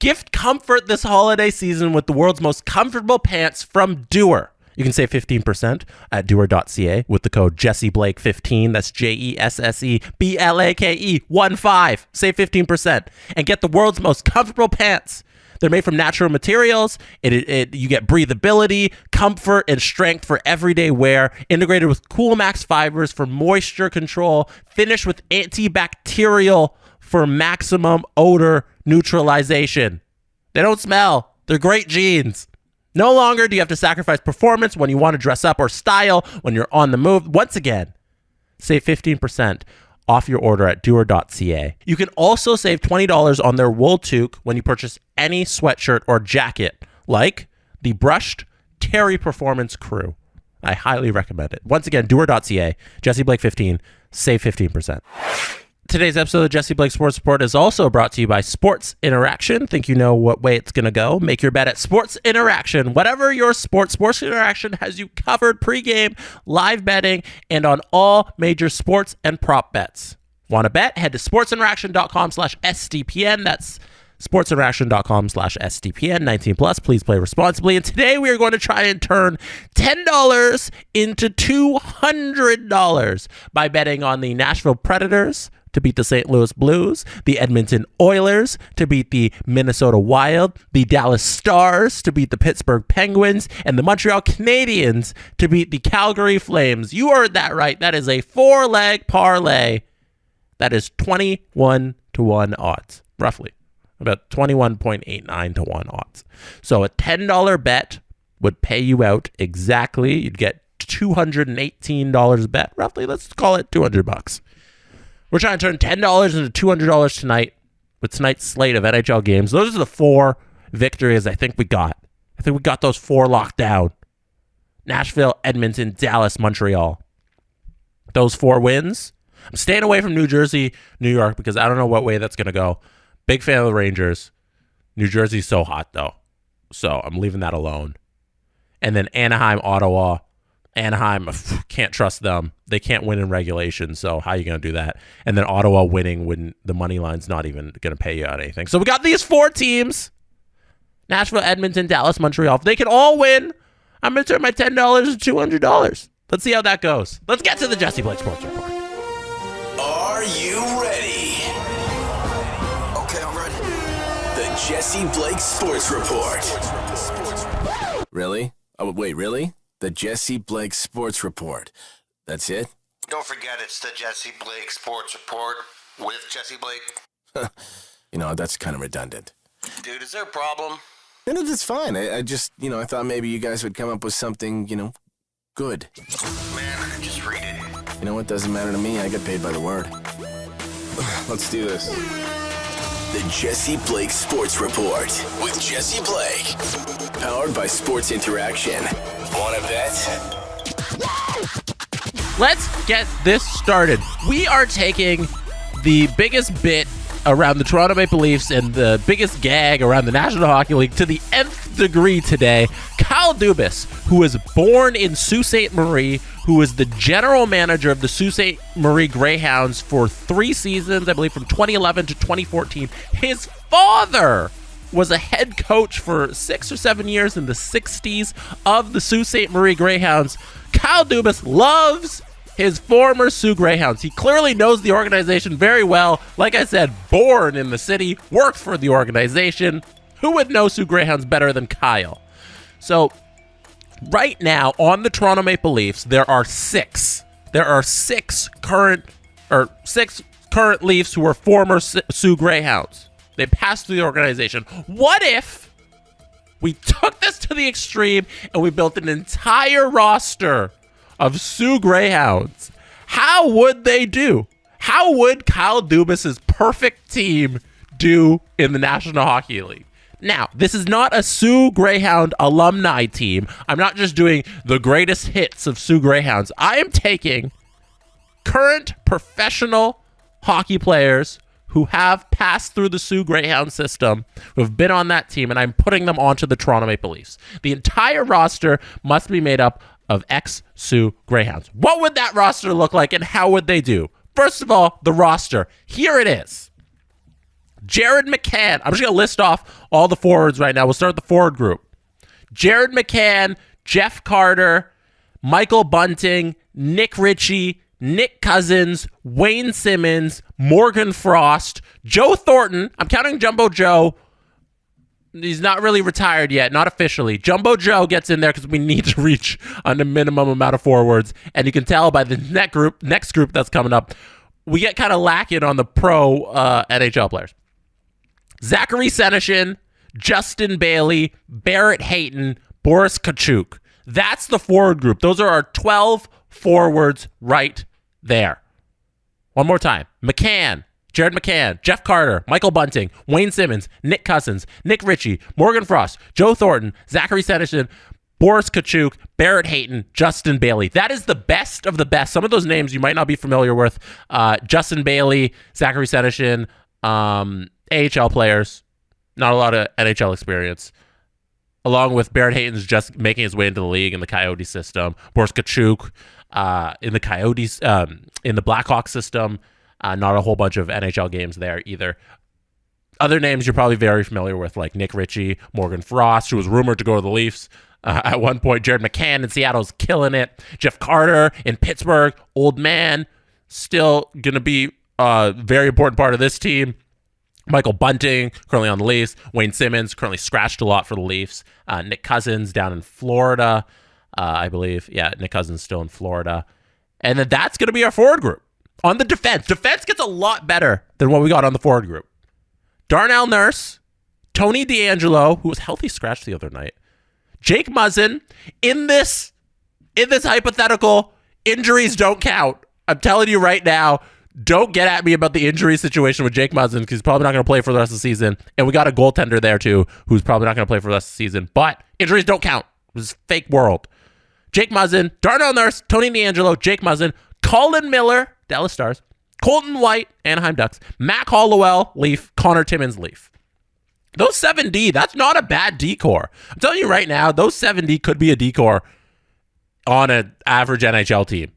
Gift comfort this holiday season with the world's most comfortable pants from Doer. You can save 15% at doer.ca with the code JesseBlake15. That's JESSEBLAKE15. Save 15% and get the world's most comfortable pants. They're made from natural materials. You get breathability, comfort, and strength for everyday wear. Integrated with Cool Max fibers for moisture control. Finished with antibacterial for maximum odor neutralization. They don't smell. They're great jeans. No longer do you have to sacrifice performance when you want to dress up or style when you're on the move. Once again, save 15% off your order at doer.ca. You can also save $20 on their wool toque when you purchase any sweatshirt or jacket, like the brushed Terry Performance Crew. I highly recommend it. Once again, doer.ca, JesseBlake15, save 15%. Today's episode of Jesse Blake Sports Report is also brought to you by Sports Interaction. Think you know what way it's going to go? Make your bet at Sports Interaction. Whatever your sport, Sports Interaction has you covered pregame, live betting, and on all major sports and prop bets. Want to bet? Head to sportsinteraction.com/SDPN. That's sportsinteraction.com/SDPN. 19 plus. Please play responsibly. And today we are going to try and turn $10 into $200 by betting on the Nashville Predators to beat the St. Louis Blues, the Edmonton Oilers to beat the Minnesota Wild, the Dallas Stars to beat the Pittsburgh Penguins, and the Montreal Canadiens to beat the Calgary Flames. You heard that right. That is a 4-leg parlay. That is 21-1 odds, roughly. About 21.89 to 1 odds. So a $10 bet would pay you out exactly. You'd get $218 bet, roughly. Let's call it $200. We're trying to turn $10 into $200 tonight with tonight's slate of NHL games. Those are the 4 victories I think we got. I think we got those 4 locked down. Nashville, Edmonton, Dallas, Montreal. Those 4 wins. I'm staying away from New Jersey, New York, because I don't know what way that's going to go. Big fan of the Rangers. New Jersey's so hot, though. So I'm leaving that alone. And then Anaheim, Ottawa. Anaheim, can't trust them. They can't win in regulation, so how are you going to do that? And then Ottawa winning when the money line's not even going to pay you out anything. So we got these 4 teams. Nashville, Edmonton, Dallas, Montreal. If they can all win, I'm going to turn my $10 to $200. Let's see how that goes. Let's get to the Jesse Blake Sports Report. Are you ready? Okay, I'm ready. The Jesse Blake Sports Report. Really? Oh, wait, really? The Jesse Blake Sports Report. That's it? Don't forget, it's the Jesse Blake Sports Report with Jesse Blake. That's kind of redundant. Dude, is there a problem? No, that's fine. I just, I thought maybe you guys would come up with something, good. Man, just read it. You know what? Doesn't matter to me. I get paid by the word. Let's do this. The Jesse Blake Sports Report with Jesse Blake. Powered by Sports Interaction. Want to bet? Let's get this started. We are taking the biggest bit around the Toronto Maple Leafs and the biggest gag around the National Hockey League to the nth degree today. Kyle Dubas, who was born in Sault Ste. Marie, who was the general manager of the Sault Ste. Marie Greyhounds for 3 seasons, I believe from 2011 to 2014. His father was a head coach for 6 or 7 years in the 60s of the Sault Ste. Marie Greyhounds. Kyle Dubas loves his former Soo Greyhounds. He clearly knows the organization very well. Like I said, born in the city, worked for the organization. Who would know Soo Greyhounds better than Kyle? So right now on the Toronto Maple Leafs, there are 6. There are 6 current Leafs who are former Soo Greyhounds. They passed through the organization. What if we took this to the extreme and we built an entire roster of Soo Greyhounds? How would they do? How would Kyle Dubas' perfect team do in the National Hockey League? Now, this is not a Soo Greyhound alumni team. I'm not just doing the greatest hits of Soo Greyhounds. I am taking current professional hockey players who have passed through the Soo Greyhound system, who have been on that team, and I'm putting them onto the Toronto Maple Leafs. The entire roster must be made up of ex-Soo Greyhounds. What would that roster look like, and how would they do? First of all, the roster. Here it is. Jared McCann. I'm just going to list off all the forwards right now. We'll start with the forward group. Jared McCann, Jeff Carter, Michael Bunting, Nick Ritchie, Nick Cousins, Wayne Simmons, Morgan Frost, Joe Thornton. I'm counting Jumbo Joe. He's not really retired yet, not officially. Jumbo Joe gets in there because we need to reach on the minimum amount of forwards. And you can tell by the next group that's coming up, we get kind of lacking on the pro NHL players. Zachary Senyshyn, Justin Bailey, Barrett Hayton, Boris Kachuk. That's the forward group. Those are our 12 forwards right there. One more time. McCann, Jared McCann, Jeff Carter, Michael Bunting, Wayne Simmons, Nick Cousins, Nick Ritchie, Morgan Frost, Joe Thornton, Zachary Senyshyn, Boris Kachuk, Barrett Hayton, Justin Bailey. That is the best of the best. Some of those names you might not be familiar with. Justin Bailey, Zachary Senyshyn, AHL players. Not a lot of NHL experience. Along with Barrett Hayton's just making his way into the league in the Coyote system. Boris Kachuk in the Coyotes, in the Blackhawks system. Not a whole bunch of NHL games there either. Other names you're probably very familiar with, like Nick Ritchie, Morgan Frost, who was rumored to go to the Leafs at one point. Jared McCann in Seattle's killing it. Jeff Carter in Pittsburgh, old man, still going to be a very important part of this team. Michael Bunting, currently on the Leafs. Wayne Simmons, currently scratched a lot for the Leafs. Nick Cousins down in Florida, I believe. Yeah, Nick Cousins still in Florida. And then that's going to be our forward group. On the defense gets a lot better than what we got on the forward group. Darnell Nurse, Tony DeAngelo, who was healthy scratch the other night. Jake Muzzin. In this hypothetical, injuries don't count. I'm telling you right now, don't get at me about the injury situation with Jake Muzzin because he's probably not going to play for the rest of the season. And we got a goaltender there too who's probably not going to play for the rest of the season. But injuries don't count. It was a fake world. Jake Muzzin, Darnell Nurse, Tony DeAngelo, Jake Muzzin, Colin Miller, Dallas Stars, Colton White, Anaheim Ducks, Mac Hollowell, Leaf, Connor Timmins, Leaf. Those 7D, that's not a bad D-core. I'm telling you right now, those 7D could be a D-core on an average NHL team.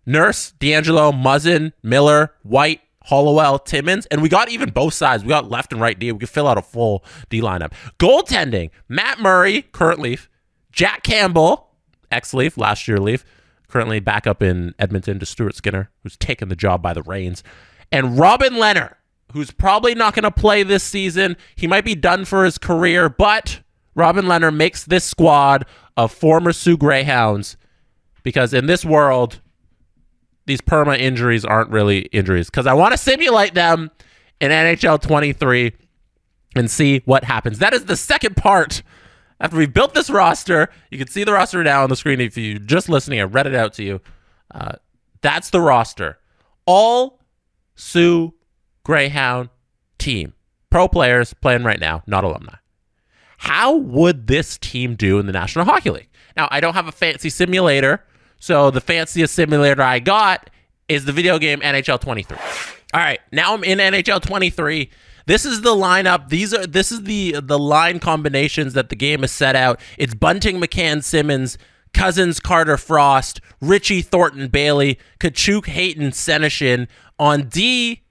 Nurse, DeAngelo, Muzzin, Miller, White, Hollowell, Timmins, and we got even both sides. We got left and right D. We could fill out a full D lineup. Goaltending, Matt Murray, current Leaf, Jack Campbell, ex-Leaf, last year Leaf, currently back up in Edmonton to Stuart Skinner, who's taken the job by the reins, and Robin Leonard, who's probably not going to play this season. He might be done for his career, but Robin Leonard makes this squad of former Soo Greyhounds because in this world, these perma injuries aren't really injuries because I want to simulate them in NHL 23 and see what happens. That is the second part. After we've built this roster, you can see the roster now on the screen. If you're just listening, I read it out to you. That's the roster. All Soo Greyhound team. Pro players playing right now, not alumni. How would this team do in the National Hockey League? Now, I don't have a fancy simulator, so the fanciest simulator I got is the video game NHL 23. All right, now I'm in NHL 23. This is the lineup. This is the line combinations that the game has set out. It's Bunting, McCann, Simmons, Cousins, Carter, Frost, Ritchie, Thornton, Bailey, Kachuk, Hayton, Senyshyn. On D,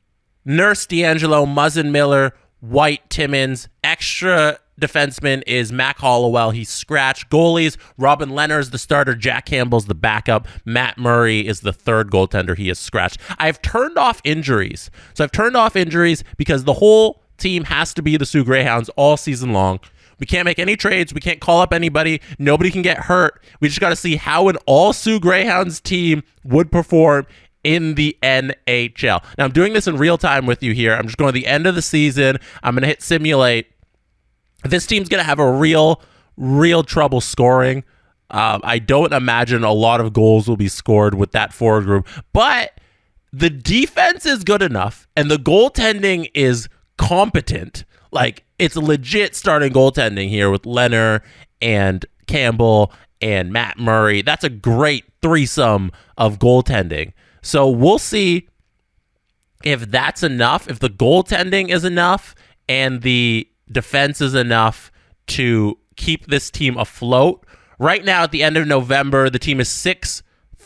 Nurse, DeAngelo, Muzzin, Miller, White, Timmins. Extra defenseman is Mac Hollowell. He's scratched. Goalies, Robin Leonard's the starter. Jack Campbell's the backup. Matt Murray is the third goaltender. He is scratched. I've turned off injuries. So I've turned off injuries because the whole team has to be the Soo Greyhounds all season long. We can't make any trades. We can't call up anybody. Nobody can get hurt. We just got to see how an all Soo Greyhounds team would perform in the NHL. Now, I'm doing this in real time with you here. I'm just going to the end of the season. I'm going to hit simulate. This team's going to have a real trouble scoring. I don't imagine a lot of goals will be scored with that forward group, but the defense is good enough and the goaltending is competent. Like, it's legit starting goaltending here with Leonard and Campbell and Matt Murray. That's a great threesome of goaltending. So we'll see if that's enough, if the goaltending is enough and the defense is enough to keep this team afloat. Right now, at the end of November, the team is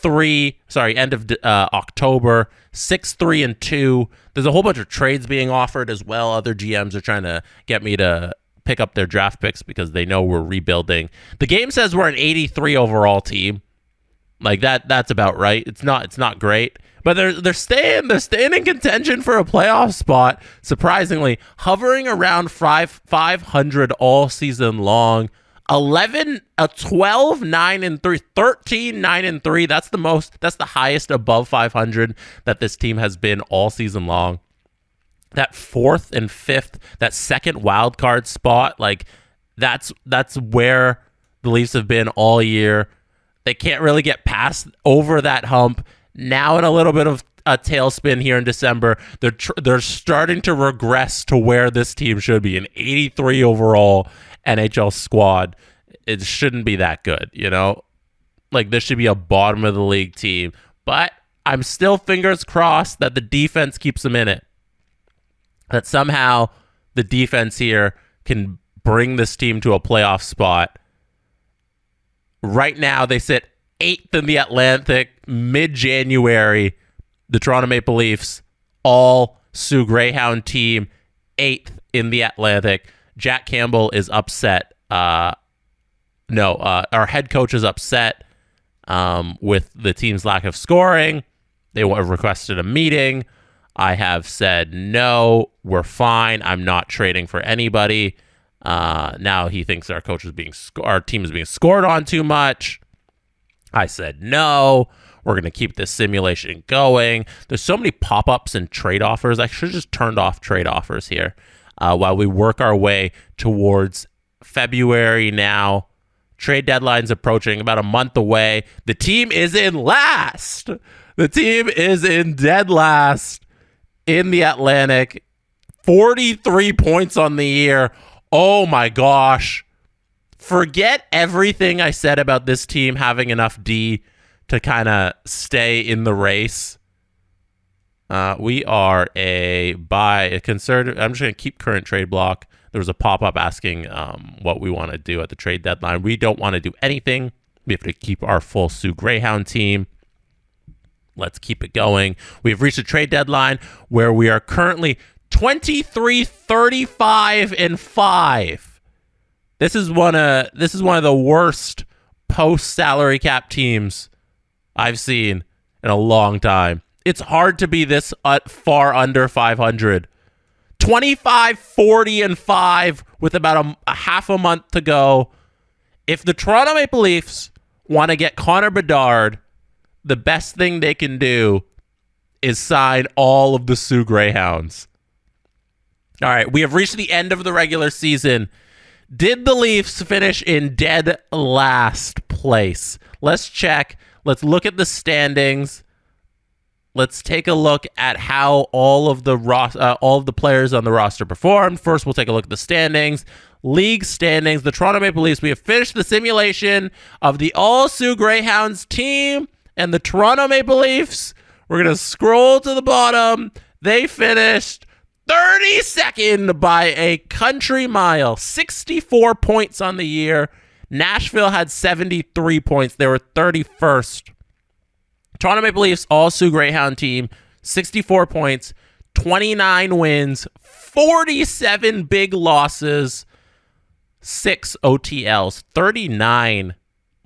end of October, 6-3-2. There's a whole bunch of trades being offered as well. Other GMs are trying to get me to pick up their draft picks because they know we're rebuilding. The game says we're an 83 overall team. Like that's about right. It's not great, but they're staying in contention for a playoff spot. Surprisingly, hovering around 500 all season long. 12, 9-3, 13, 9-3. That's the highest above 500 that this team has been all season long. That fourth and fifth, that second wild card spot, like that's where the Leafs have been all year. They can't really get past over that hump. Now in a little bit of a tailspin here in December, they're starting to regress to where this team should be, an 83 overall NHL squad. It shouldn't be that good, you know? Like, this should be a bottom of the league team. But I'm still fingers crossed that the defense keeps them in it. That somehow the defense here can bring this team to a playoff spot. Right now, they sit 8th in the Atlantic. Mid-January, the Toronto Maple Leafs, all Soo Greyhound team, 8th in the Atlantic. Jack Campbell is upset. Our head coach is upset with the team's lack of scoring. They requested a meeting. I have said, no, we're fine. I'm not trading for anybody. Now he thinks our team is being scored on too much. I said, no, we're going to keep this simulation going. There's so many pop-ups and trade offers. I should have just turned off trade offers here while we work our way towards February now. Trade deadline's approaching, about a month away. The team is in last. The team is in dead last in the Atlantic. 43 points on the year. Oh my gosh. Forget everything I said about this team having enough D to kind of stay in the race. We are a conservative. I'm just going to keep current trade block. There was a pop-up asking what we want to do at the trade deadline. We don't want to do anything. We have to keep our full Soo Greyhound team. Let's keep it going. We have reached a trade deadline where we are currently 23, 35, and 5. This is one of the worst post-salary cap teams I've seen in a long time. It's hard to be this far under 500. 25, 40, and 5 with about a half a month to go. If the Toronto Maple Leafs want to get Connor Bedard, the best thing they can do is sign all of the Soo Greyhounds. All right, we have reached the end of the regular season. Did the Leafs finish in dead last place? Let's check. Let's look at the standings. Let's take a look at how all of the players on the roster performed. First, we'll take a look at the standings. League standings. The Toronto Maple Leafs, we have finished the simulation of the all Soo Greyhounds team and the Toronto Maple Leafs. We're going to scroll to the bottom. They finished 32nd by a country mile. 64 points on the year. Nashville had 73 points. They were 31st. Toronto Maple Leafs, all Soo Greyhound team, 64 points, 29 wins, 47 big losses, 6 OTLs, 39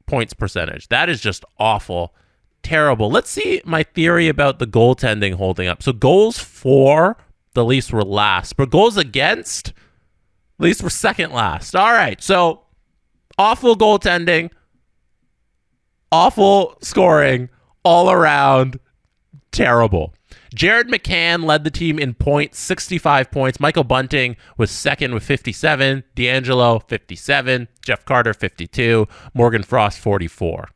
points percentage. That is just awful. Terrible. Let's see my theory about the goaltending holding up. So goals for, the Leafs were last, but goals against, the Leafs were second last. All right, so awful goaltending, awful scoring, all around terrible. Jared McCann led the team in points, 65 points. Michael Bunting was second with 57. D'Angelo, 57. Jeff Carter, 52. Morgan Frost, 44.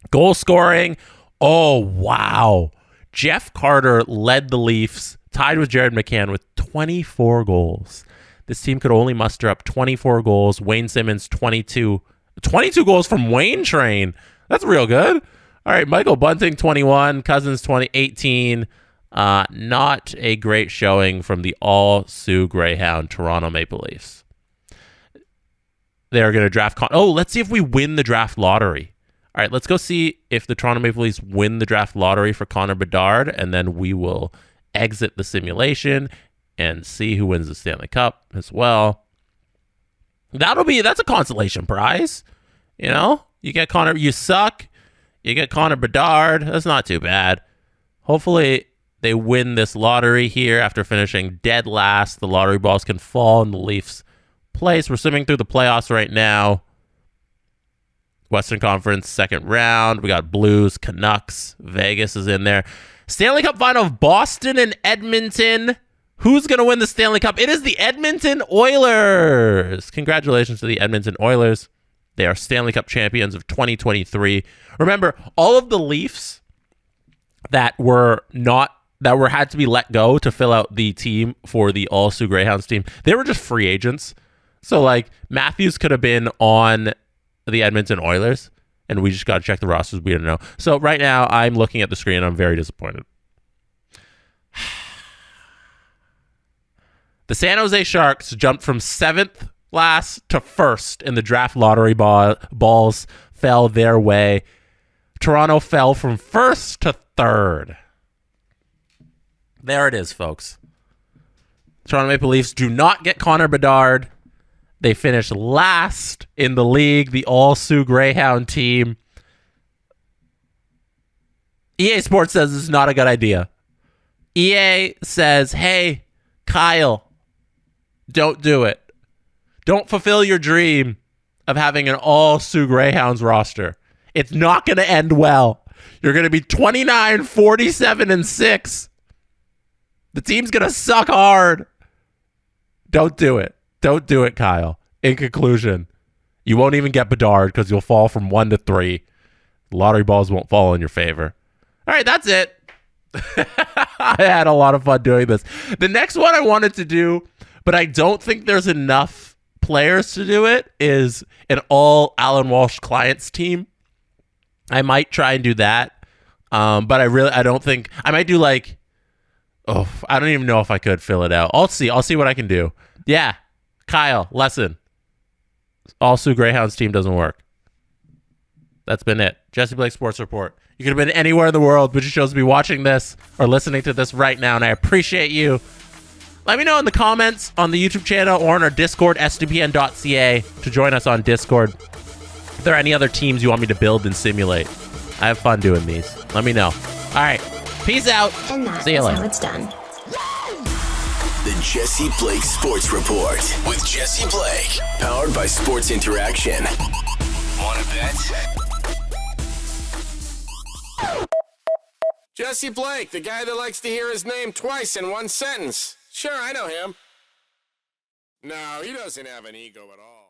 Goal scoring, oh, wow. Jeff Carter led the Leafs, tied with Jared McCann with 24 goals. This team could only muster up 24 goals. Wayne Simmons, 22. 22 goals from Wayne Train. That's real good. All right, Michael Bunting, 21. Cousins, 18. Not a great showing from the all Soo Greyhound Toronto Maple Leafs. They're going to draft... let's see if we win the draft lottery. All right, let's go see if the Toronto Maple Leafs win the draft lottery for Connor Bedard, and then we will exit the simulation and see who wins the Stanley Cup as well. That's a consolation prize. You know, you get Connor, you suck, you get Connor Bedard. That's not too bad. Hopefully they win this lottery here after finishing dead last. The lottery balls can fall in the Leafs' place. We're swimming through the playoffs right now. Western Conference second round. We got Blues, Canucks, Vegas is in there. Stanley Cup final of Boston and Edmonton. Who's going to win the Stanley Cup? It is the Edmonton Oilers. Congratulations to the Edmonton Oilers. They are Stanley Cup champions of 2023. Remember, all of the Leafs that had to be let go to fill out the team for the all Soo Greyhounds team, they were just free agents. So like Matthews could have been on the Edmonton Oilers, and we just got to check the rosters. We don't know. So right now, I'm looking at the screen, and I'm very disappointed. The San Jose Sharks jumped from 7th last to 1st in the draft lottery. Balls fell their way. Toronto fell from 1st to 3rd. There it is, folks. Toronto Maple Leafs do not get Connor Bedard. They finished last in the league, the all Soo Greyhound team. EA Sports says this is not a good idea. EA says, hey, Kyle, don't do it. Don't fulfill your dream of having an all Soo Greyhounds roster. It's not going to end well. You're going to be 29, 47, and 6. The team's going to suck hard. Don't do it. Don't do it, Kyle. In conclusion, you won't even get Bedard because you'll fall from 1 to 3. The lottery balls won't fall in your favor. All right, that's it. I had a lot of fun doing this. The next one I wanted to do, but I don't think there's enough players to do it, is an all Alan Walsh clients team. I might try and do that. But I don't think I might do I don't even know if I could fill it out. I'll see what I can do. Yeah. Kyle, lesson. All Soo Greyhounds team doesn't work. That's been it. Jesse Blake Sports Report. You could have been anywhere in the world, but you chose to be watching this or listening to this right now, and I appreciate you. Let me know in the comments on the YouTube channel or on our Discord, sdpn.ca, to join us on Discord. If there are any other teams you want me to build and simulate, I have fun doing these. Let me know. All right. Peace out. And that See you is later. how it's done. The Jesse Blake Sports Report with Jesse Blake. Powered by Sports Interaction. Want to bet? Jesse Blake, the guy that likes to hear his name twice in one sentence. Sure, I know him. No, he doesn't have an ego at all.